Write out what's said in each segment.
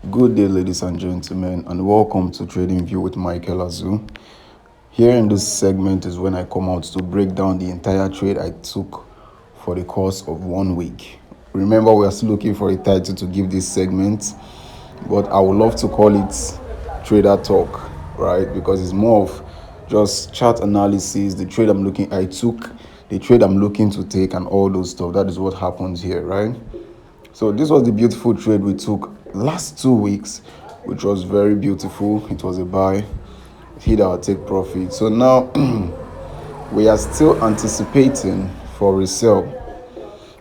Good day, ladies and gentlemen, and welcome to Trading View with Michael Azu. Here in this segment is when I come out to break down the entire trade I took for the course of 1 week. Remember, we are still looking for a title to give this segment, but I would love to call it Trader Talk, right? Because it's more of just chart analysis, the trade I'm looking to take, and all those stuff. That is what happens here, right? So this was the beautiful trade we took last 2 weeks, which was very beautiful. It was a buy, hit our take profit. So now we are still anticipating for resale,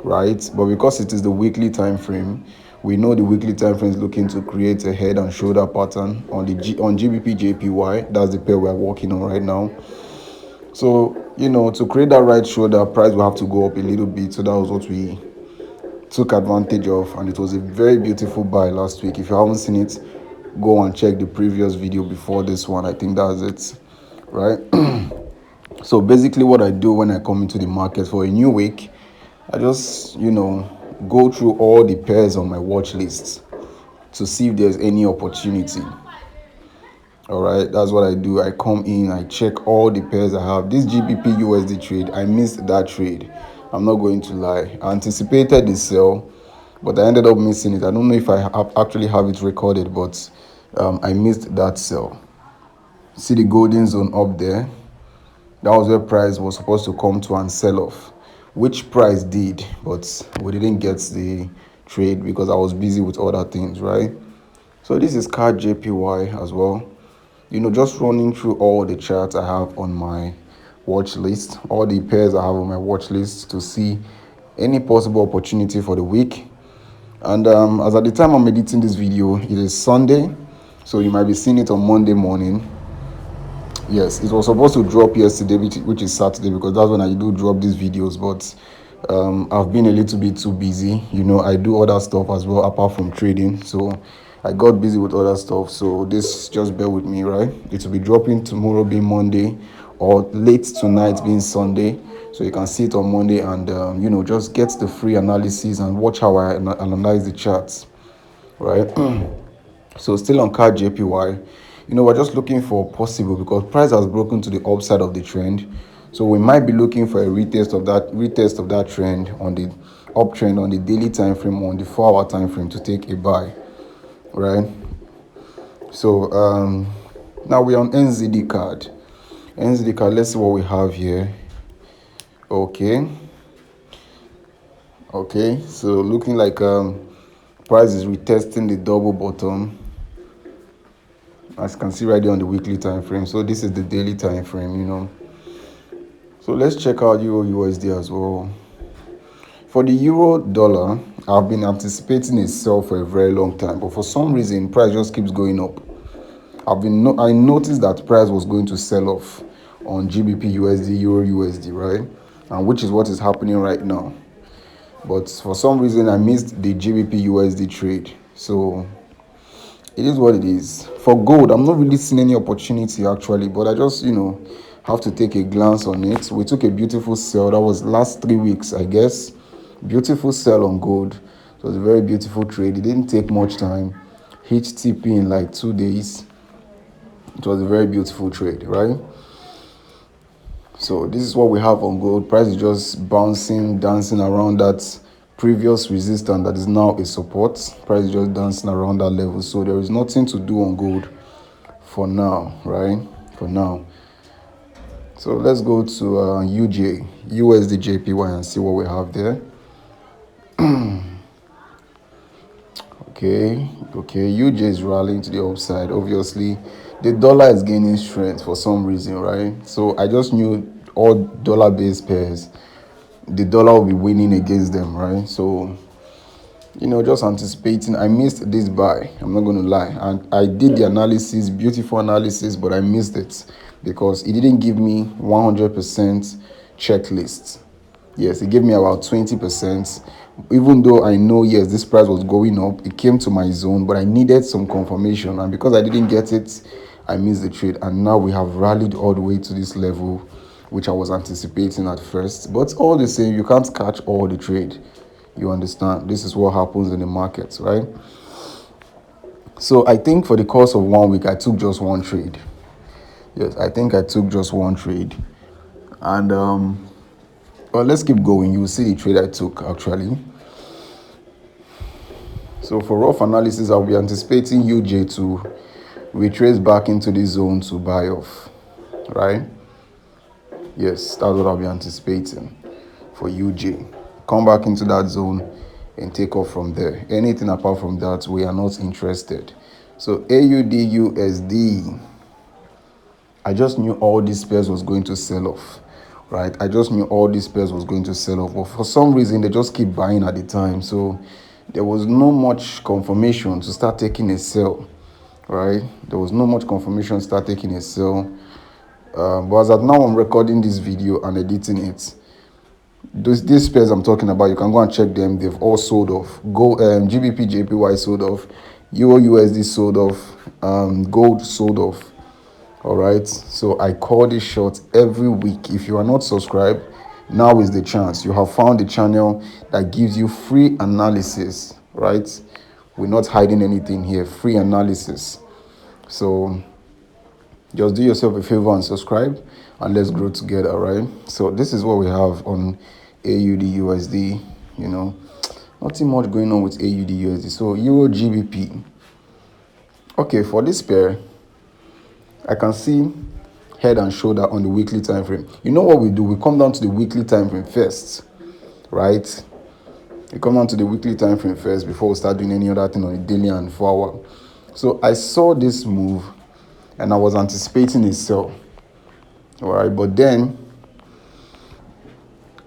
right? But because it is the weekly time frame, we know the weekly time frame is looking to create a head and shoulder pattern on on GBP JPY. That's the pair we are working on right now. So to create that right shoulder, price will have to go up a little bit. So that was what we took advantage of, and it was a very beautiful buy last week. If you haven't seen it, go and check the previous video before this one. I think that's it, right? So basically what I do when I come into the market for a new week, I just go through all the pairs on my watch list to see if there's any opportunity. All right, that's what I do. I come in, I check all the pairs I have. This GBP USD trade, I missed that trade. I'm not going to lie. I anticipated the sell, but I ended up missing it. I don't know if I actually have it recorded, but I missed that sell. See the golden zone up there? That was where price was supposed to come to and sell off, which price did, but we didn't get the trade because I was busy with other things, right? So this is card JPY as well. Just running through all the charts I have on my watch list, all the pairs I have on my watch list to see any possible opportunity for the week. And as at the time I'm editing this video, it is Sunday, so you might be seeing it on Monday morning. Yes, it was supposed to drop yesterday, which is Saturday, because that's when I do drop these videos, but I've been a little bit too busy. I do other stuff as well apart from trading, so I got busy with other stuff. So this, just bear with me, right? It will be dropping tomorrow being Monday, or late tonight being Sunday, so you can see it on Monday and just get the free analysis and watch how I analyze the charts, right? So still on card JPY, we're just looking for possible, because price has broken to the upside of the trend, so we might be looking for a retest of that trend on the uptrend on the daily time frame, on the 4-hour time frame, to take a buy, right? So now we're on NZD card. Let's see what we have here. Okay, so looking like price is retesting the double bottom, as you can see right there on the weekly time frame. So this is the daily time frame. So let's check out Euro USD as well. For the Euro dollar, I've been anticipating a sell for a very long time, but for some reason price just keeps going up. I noticed that price was going to sell off on GBP USD, Euro USD, right? And which is what is happening right now. But for some reason I missed the GBP USD trade. So it is what it is. For gold, I'm not really seeing any opportunity actually, but I just have to take a glance on it. We took a beautiful sell. That was last 3 weeks, I guess. Beautiful sell on gold. It was a very beautiful trade. It didn't take much time. Hit TP in like 2 days. It was a very beautiful trade, right? So this is what we have on gold. Price is just bouncing, dancing around that previous resistance that is now a support. Price is just dancing around that level. So there is nothing to do on gold for now, right? For now. So let's go to USD JPY and see what we have there. Okay, UJ is rallying to the upside. Obviously, the dollar is gaining strength for some reason, right? So I just knew all dollar-based pairs, the dollar will be winning against them, right? So just anticipating. I missed this buy, I'm not going to lie, and I did the analysis, beautiful analysis, but I missed it because it didn't give me 100% checklist. Yes, it gave me about 20%. Even though I know, yes, this price was going up, it came to my zone, but I needed some confirmation, and because I didn't get it, I missed the trade. And now we have rallied all the way to this level, which I was anticipating at first. But all the same, you can't catch all the trade. You understand? This is what happens in the markets, right? So I think for the course of 1 week, I took just one trade. Yes, I think I took just one trade. And well, let's keep going. You will see the trade I took actually. So for rough analysis, I'll be anticipating UJ to retrace back into the zone to buy off, right? Yes, that's what I'll be anticipating for UJ. Come back into that zone and take off from there. Anything apart from that, we are not interested. So AUD USD, I just knew all these pairs was going to sell off, right? I just knew all these pairs was going to sell off, but for some reason they just keep buying at the time. So there was no much confirmation to start taking a sell, right? There was no much confirmation to start taking a sell. But as at now, I'm recording this video and editing it. These pairs I'm talking about, you can go and check them. They've all sold off. GBP JPY sold off. Euro USD sold off. Gold sold off. All right. So I call this short every week. If you are not subscribed, now is the chance. You have found the channel that gives you free analysis, right? We're not hiding anything here. Free analysis. So just do yourself a favor and subscribe, and let's grow together, right? So this is what we have on AUD USD. You know, nothing much going on with AUD USD. So Euro GBP. Okay, for this pair, I can see head and shoulder on the weekly time frame. You know what we do? We come down to the weekly time frame first, right? We come down to the weekly time frame first before we start doing any other thing on the daily and 4 hour. So I saw this move and I was anticipating a sell. All right, but then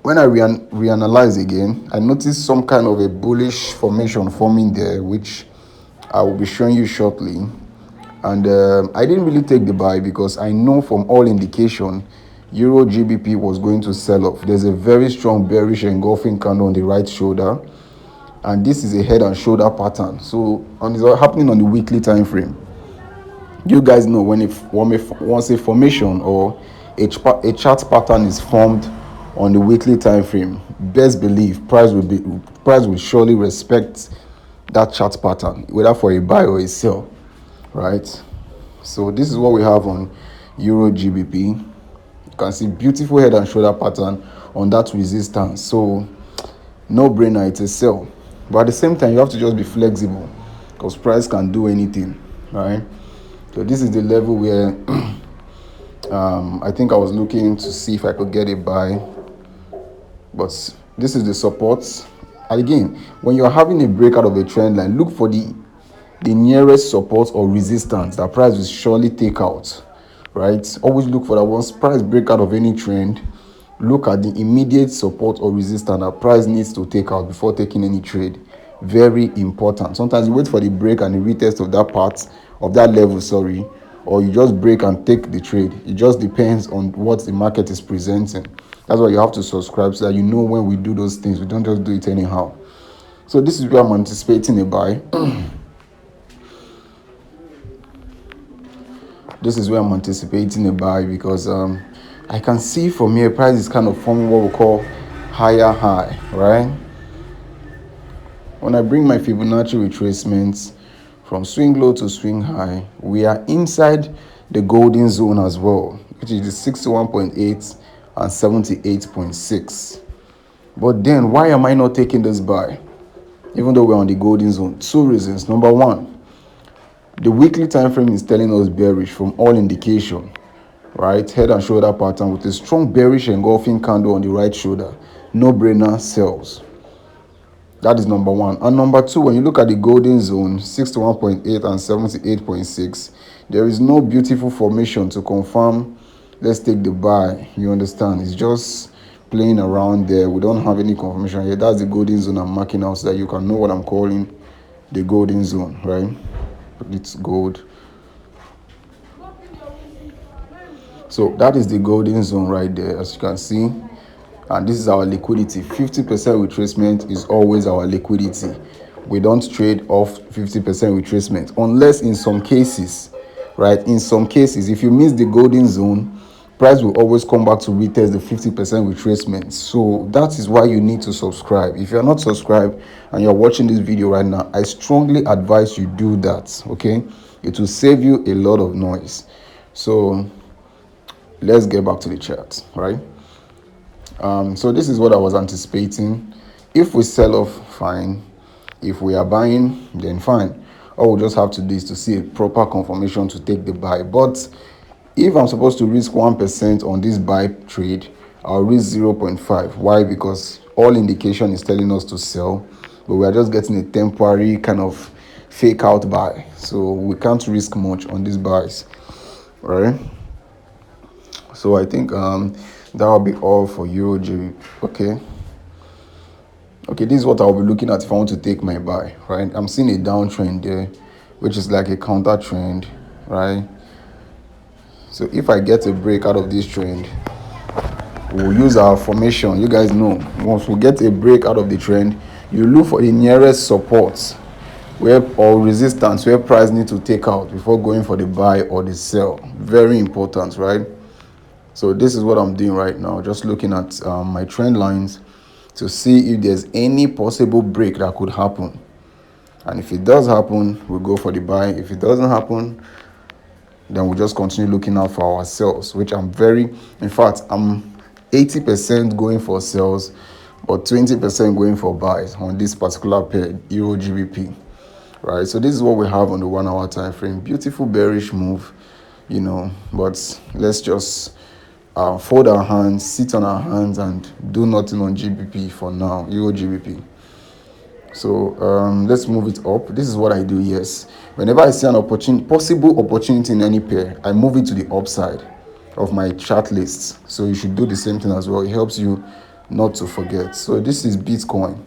when I reanalyze again, I noticed some kind of a bullish formation forming there, which I will be showing you shortly. And I didn't really take the buy because I know from all indication Euro GBP was going to sell off. There's a very strong bearish engulfing candle on the right shoulder, and this is a head and shoulder pattern. So it's happening on the weekly time frame. You guys know once a formation or a chart pattern is formed on the weekly time frame, best believe price will surely respect that chart pattern, whether for a buy or a sell, right? So this is what we have on Euro GBP. You can see beautiful head and shoulder pattern on that resistance. So no brainer, it's a sell. But at the same time, you have to just be flexible because price can do anything, right? So this is the level where I think I was looking to see if I could get a buy, but this is the support. And again, when you're having a breakout of a trend line, look for the nearest support or resistance that price will surely take out, right? Always look for that. Once price break out of any trend, look at the immediate support or resistance that price needs to take out before taking any trade. Very important. Sometimes you wait for the break and the retest of that part of that level, or you just break and take the trade. It just depends on what the market is presenting. That's why you have to subscribe so that you know when we do those things. We don't just do it anyhow. So this is where I'm anticipating a buy. This is where I'm anticipating a buy because I can see from here price is kind of forming what we call higher high, right? When I bring my Fibonacci retracements from swing low to swing high, we are inside the golden zone as well, which is the 61.8 and 78.6. But then why am I not taking this buy even though we're on the golden zone? Two reasons. Number one, the weekly time frame is telling us bearish from all indication, right? Head and shoulder pattern with a strong bearish engulfing candle on the right shoulder. No brainer, sells. That is number one. And number two, when you look at the golden zone, 61.8 and 78.6, there is no beautiful formation to confirm, let's take the buy. You understand? It's just playing around there. We don't have any confirmation here. That's the golden zone I'm marking out so that you can know what I'm calling the golden zone, right? It's gold. So that is the golden zone right there, as you can see. And this is our liquidity. 50% retracement is always our liquidity. We don't trade off 50% retracement unless in some cases, right? In some cases, if you miss the golden zone, price will always come back to retest the 50% retracement. So that is why you need to subscribe. If you're not subscribed and you're watching this video right now, I strongly advise you do that. Okay, it will save you a lot of noise. So let's get back to the chart, right? So this is what I was anticipating. If we sell off, fine. If we are buying, then fine. All we just have to do is to see a proper confirmation to take the buy. But if I'm supposed to risk 1% on this buy trade, I'll risk 0.5. Why? Because all indication is telling us to sell, but we are just getting a temporary kind of fake out buy. So we can't risk much on these buys, right? So I think that will be all for Euro GBP. Okay, this is what I'll be looking at if I want to take my buy, right? I'm seeing a downtrend there, which is like a counter trend, right? So if I get a break out of this trend, we'll use our formation. You guys know, once we get a break out of the trend, you look for the nearest supports or resistance where price need to take out before going for the buy or the sell. Very important, right? So this is what I'm doing right now, just looking at my trend lines to see if there's any possible break that could happen. And if it does happen, we'll go for the buy. If it doesn't happen, then we'll just continue looking out for our sells, which I'm 80% going for sells, but 20% going for buys on this particular pair, Euro GBP, right? So this is what we have on the 1 hour time frame. Beautiful bearish move, but let's just fold our hands, sit on our hands, and do nothing on GBP for now, Euro GBP. So let's move it up. This is what I do. Yes, whenever I see an possible opportunity in any pair, I move it to the upside of my chart lists. So you should do the same thing as well. It helps you not to forget. So this is Bitcoin.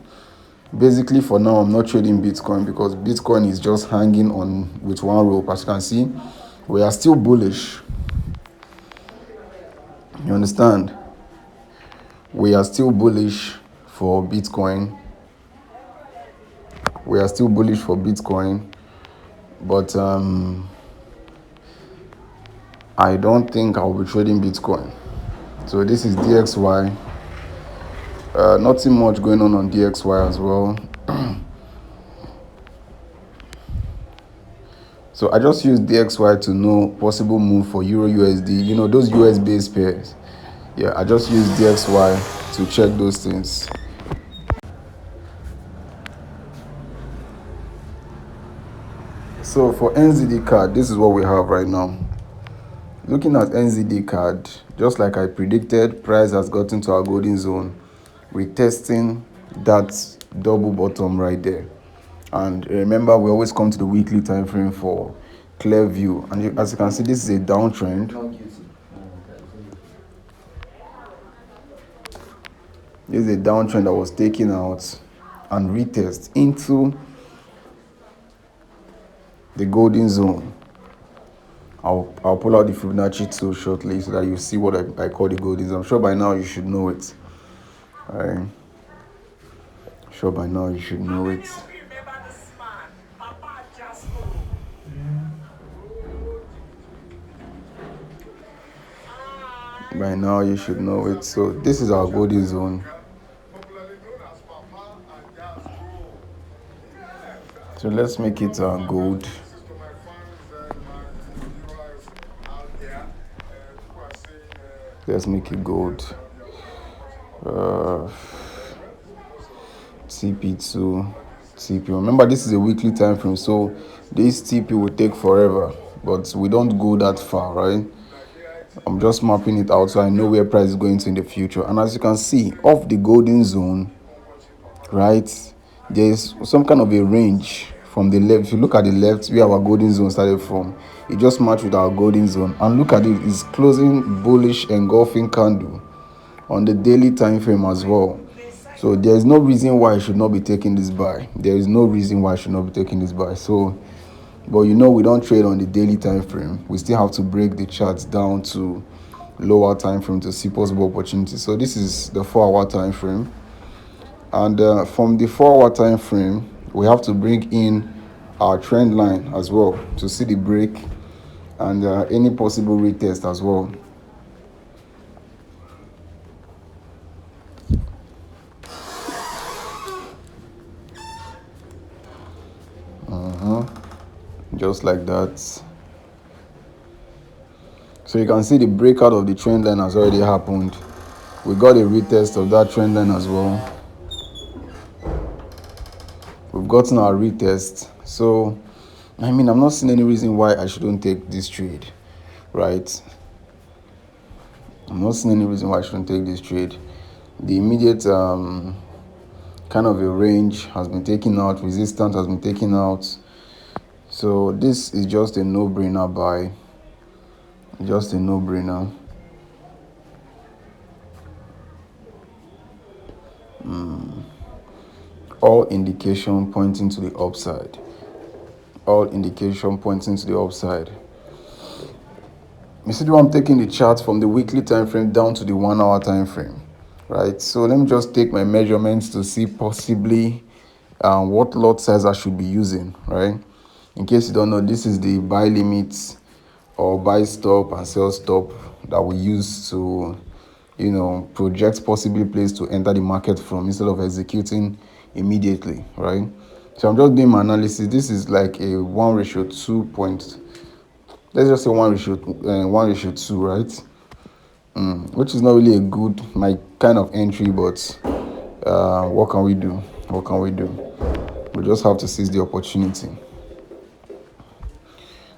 Basically, for now, I'm not trading Bitcoin because Bitcoin is just hanging on with one rope. As you can see, we are still bullish. You understand? We are still bullish for Bitcoin. But I don't think I'll be trading Bitcoin. So this is DXY. Nothing much going on DXY as well. So I just use DXY to know possible move for Euro USD. Those US based pairs. Yeah, I just use DXY to check those things. So for NZD card, this is what we have right now. Looking at NZD card, just like I predicted, price has gotten to our golden zone. We're testing that double bottom right there. And remember, we always come to the weekly time frame for clear view. And as you can see, this is a downtrend. This is a downtrend that was taken out and retest into the golden zone. I'll pull out the Fibonacci tool shortly so that you see what I call the golden zone. I'm sure by now you should know it. Alright. Sure by now you should know it. By now you should know it. So this is our golden zone. So let's make it gold. Let's make it gold. TP2, TP. Remember, this is a weekly time frame, so this TP will take forever, but we don't go that far, right? I'm just mapping it out so I know where price is going to in the future. And as you can see, off the golden zone, right, there's some kind of a range from the left. If you look at the left, where our golden zone started from, it just matched with our golden zone. And look at it, it's closing bullish engulfing candle on the daily time frame as well. So there's no reason why I should not be taking this buy. There is no reason why I should not be taking this buy. So, but we don't trade on the daily time frame. We still have to break the charts down to lower time frame to see possible opportunities. So this is the 4-hour time frame. And from the 4-hour time frame, we have to bring in our trend line as well to see the break and any possible retest as well. just like that. So you can see the breakout of the trend line has already happened. We got a retest of that trend line as well. We've gotten our retest. So I'm not seeing any reason why I shouldn't take this trade, right? I'm not seeing any reason why I shouldn't take this trade. The immediate kind of a range has been taken out, resistance has been taken out. So this is just a no-brainer buy. Just a no-brainer. All indication pointing to the upside. All indication pointing to the upside. You see why I'm taking the chart from the weekly time frame down to the 1 hour time frame, right? So let me just take my measurements to see possibly what lot size I should be using, right? In case you don't know, this is the buy limit or buy stop and sell stop that we use to, project possibly place to enter the market from instead of executing immediately, right? So I'm just doing my analysis. This is like a 1:2 point. Let's just say 1:2, right? Which is not really a good my kind of entry, but what can we do? What can we do? We just have to seize the opportunity.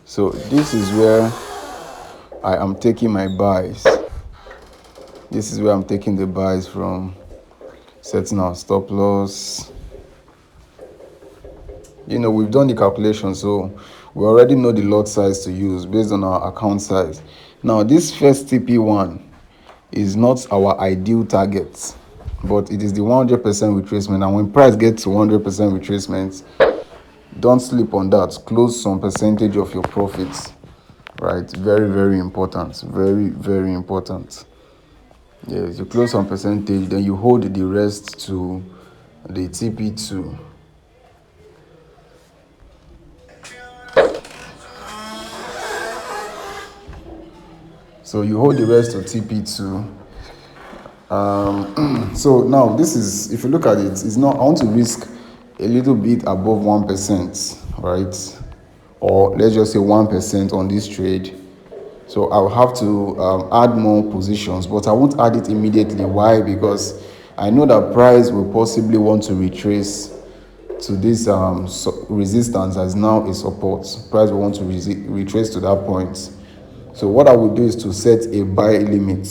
So this is where I am taking my buys. This is where I'm taking the buys from, setting our stop loss. We've done the calculation, so we already know the lot size to use based on our account size. Now, this first TP1 is not our ideal target, but it is the 100% retracement. And when price gets to 100% retracement, don't sleep on that. Close some percentage of your profits, right? Very, very important. Very, very important. Yes, you close some percentage, then you hold the rest to the TP2. So you hold the rest to TP2. So now this is, if you look at it, it's not, I want to risk a little bit above 1%, right? Or let's just say 1% on this trade. So I'll have to add more positions, but I won't add it immediately. Why? Because I know that price will possibly want to retrace to this resistance as now a support. Price will want to retrace to that point. So what I would do is to set a buy limit,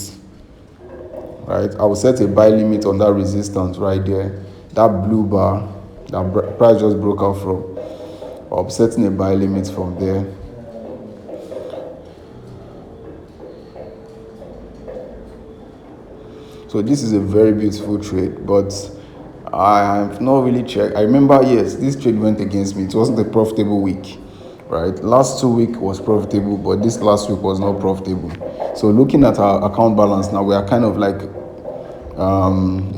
right? I will set a buy limit on that resistance right there, that blue bar that price just broke out from. I'm setting a buy limit from there. So this is a very beautiful trade, but I have not really checked. I remember, yes, this trade went against me. It wasn't a profitable week, right? Last 2 weeks was profitable, but this last week was not profitable. So looking at our account balance now, we are kind of like a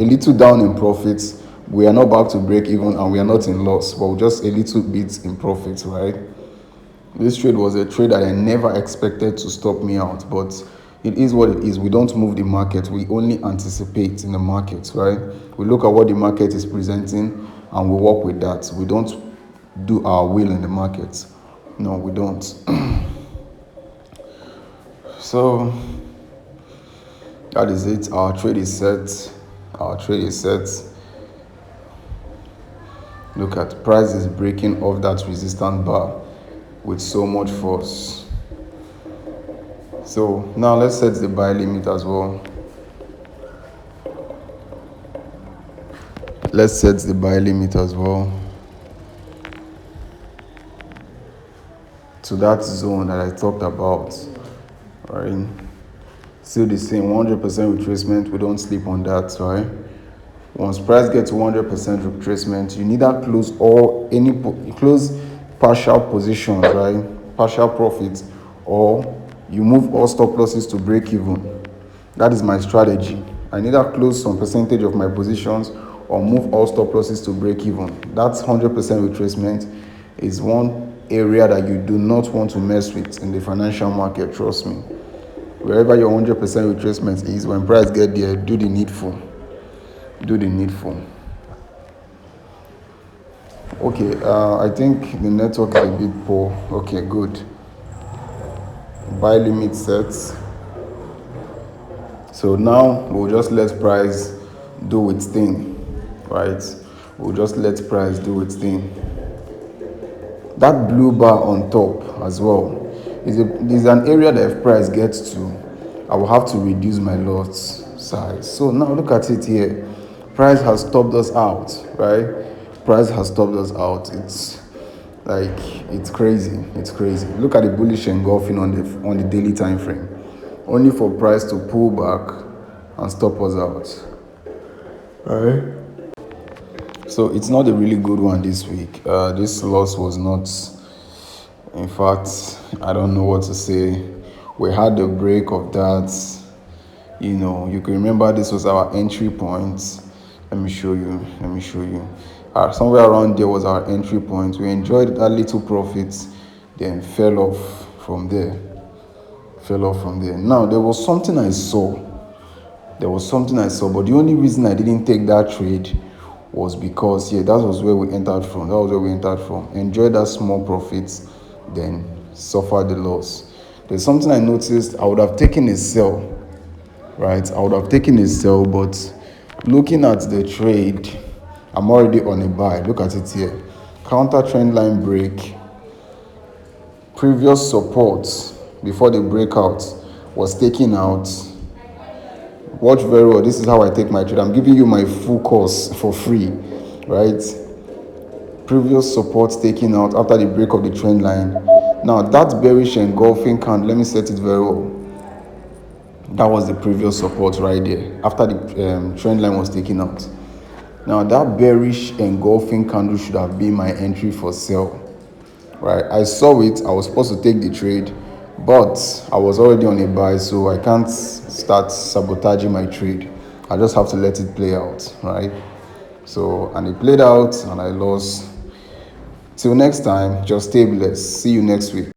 little down in profits. We are not back to break even, and we are not in loss, but just a little bit in profits, right? This trade was a trade that I never expected to stop me out, but it is what it is. We don't move the market. We only anticipate in the market, right? We look at what the market is presenting and we work with that. We don't do our will in the market. No, we don't. So that is it. Our trade is set. Our trade is set. Look at price is breaking off that resistance bar with so much force. So now let's set the buy limit as well. Let's set the buy limit as well to that zone that I talked about, right? Still the same, 100% retracement. We don't sleep on that, right? Once price gets 100% retracement, you need that close partial positions, right? Partial profits, or you move all stop losses to break even. That is my strategy. I need to close some percentage of my positions or move all stop losses to break even. That's 100% retracement is one area that you do not want to mess with in the financial market, trust me. Wherever your 100% retracement is, when price get there, do the needful. Do the needful. Okay, I think the network is a bit poor. Okay, good. Buy limit sets. So now we'll just let price do its thing, right? We'll just let price do its thing. That blue bar on top as well is an area that if price gets to, I will have to reduce my lot size. So now look at it here. Price has stopped us out, right? Price has stopped us out. It's like it's crazy. It's crazy. Look at the bullish engulfing on the daily time frame, only for price to pull back and stop us out. Right. So it's not a really good one this week. This loss was not. In fact, I don't know what to say. We had the break of that. You can remember this was our entry point. Let me show you. Let me show you. Somewhere around there was our entry point. We enjoyed that little profit, then fell off from there. Fell off from there. Now, there was something I saw. But the only reason I didn't take that trade was because, yeah, that was where we entered from. Enjoy that small profits, then suffer the loss. There's something I noticed. I would have taken a sell, right? But looking at the trade, I'm already on a buy. Look at it here. Counter trend line break. Previous support before the breakout was taken out. Watch very well. This is how I take my trade. I'm giving you my full course for free, right? Previous support taken out after the break of the trend line. Now that bearish engulfing candle, let me set it very well. That was the previous support right there after the trend line was taken out. Now that bearish engulfing candle should have been my entry for sell, right? I saw it. I was supposed to take the trade, but I was already on a buy, so I can't start sabotaging my trade. I just have to let it play out, right? So, and it played out and I lost. Till next time, just stay blessed. See you next week.